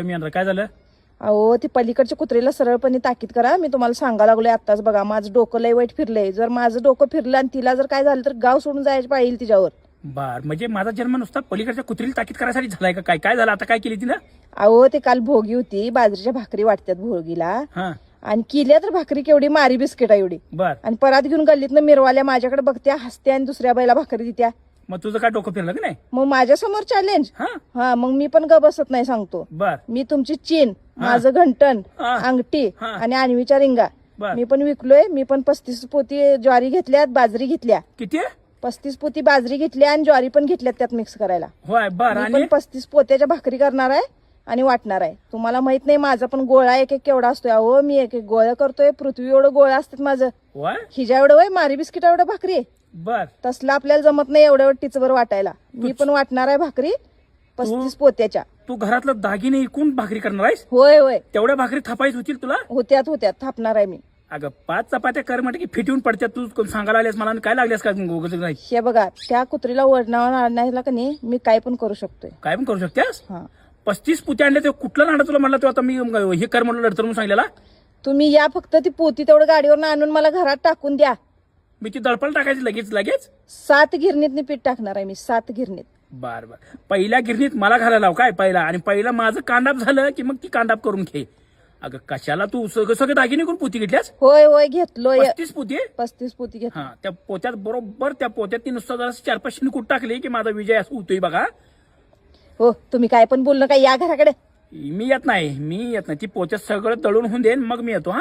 काय झालं? अहो ती पलीकडच्या कुत्रीला सरळपणे ताकीद करा. मी तुम्हाला सांगायला लागलोय आताच. बघा माझं डोकं लय वाईट फिरलंय. जर माझं डोकं फिरलं आणि तिला जर काय झालं तर गाव सोडून जायचं पाहिजे तिच्यावर. बर, म्हणजे माझा जन्म नुसता पलीकडच्या कुत्रीला ताकीद करायसाठी झालाय का? काय झालं आता? काय केली तिनं? अहो ते काल भोगी होती. बाजरीच्या भाकरी वाटतात भोगीला. हा आणि किल्या तर भाकरी केवढी मारी बिस्किट एवढी. बर, आणि परात घेऊन गल्लीतनं मिरवाल्या माझ्याकडे बघत्या, हसत्या आणि दुसऱ्या बाईला भाकरी देत्या. मग तुझं काय डोकं फिरलं की नाही? मग माझ्या समोर चॅलेंज. हा हा मग मी पण ग बसत नाही सांगतो. बर मी तुमची चीन, माझं घंटन, हा. अंगठी हा. आणि आणवीच्या रिंगा बर. मी पण विकलोय. मी पण 35 पोती ज्वारी घेतल्यात, बाजरी घेतल्या. किती? 35 पोती बाजरी घेतल्या आणि ज्वारी पण घेतल्यात त्यात मिक्स करायला. होय. बर, मी आणि पण 35 पोत्याच्या भाकरी करणार आहे आणि वाटणार आहे. तुम्हाला माहित नाही माझा पण गोळा एक एक केवढा असतोय. अहो मी एक एक गोळा करतोय. पृथ्वी एवढं गोळा असतात माझं. होय. हिजा एवढं वय मारी बिस्किट एवढं भाकरी आहे. बर, तसलं आपल्याला जमत नाही एवढं टिचवर वाटायला. मी पण वाटणार आहे भाकरी 35 पोत्याच्या. तू घरातलं दागिने इकून भाकरी करणार आहेस? होय होय तेवढ्या भाकरी थापायच होतील तुला? होत्यात थापणार आहे मी. अगं 5 चपात्या कर म्हणजे की फिटवून पडत्यात. तू सांगायला आल्यास मला आणि काय लागल्यास का? नाही हे बघा त्या कुत्रीला ओढणावर आणायला का नाही मी काय पण करू शकतोय. काय पण करू शकतेस? हा 35 पुत्या आणले ते कुठलं नाडं तुला म्हणलं? तो आता मी हे कर म्हणलं लढतर म्हणून सांगितलेला. तुम्ही या फक्त ती पोती तेवढं गाडीवर आणून मला घरात टाकून द्या. मी ती दळपाला टाकायची लगेच. 7 गिरणीत पीठ टाकणार आहे मी. 7 गिरणीत. बर, पहिल्या गिरणीत मला घालायला लाव काय पहिला, आणि पहिलं माझं कांडाप झालं की मग ती कांडाप करून घे. अगं कशाला तू सगळे दागिने करून पोती घेतल्यास? होय घेतलोय. 35 पोती? 35 पोती घेत. हा, त्या पोत्यात बरोबर त्या पोत्यात ती नुसतं जरा 4-5 कुठ टाकली की माझा विजय असं होतोय बघा. हो तुम्ही काय पण बोलणं काय या घराकडे. मी येत नाही. ती पोत्यात सगळं दळून होऊन देईन मग मी येतो. हा.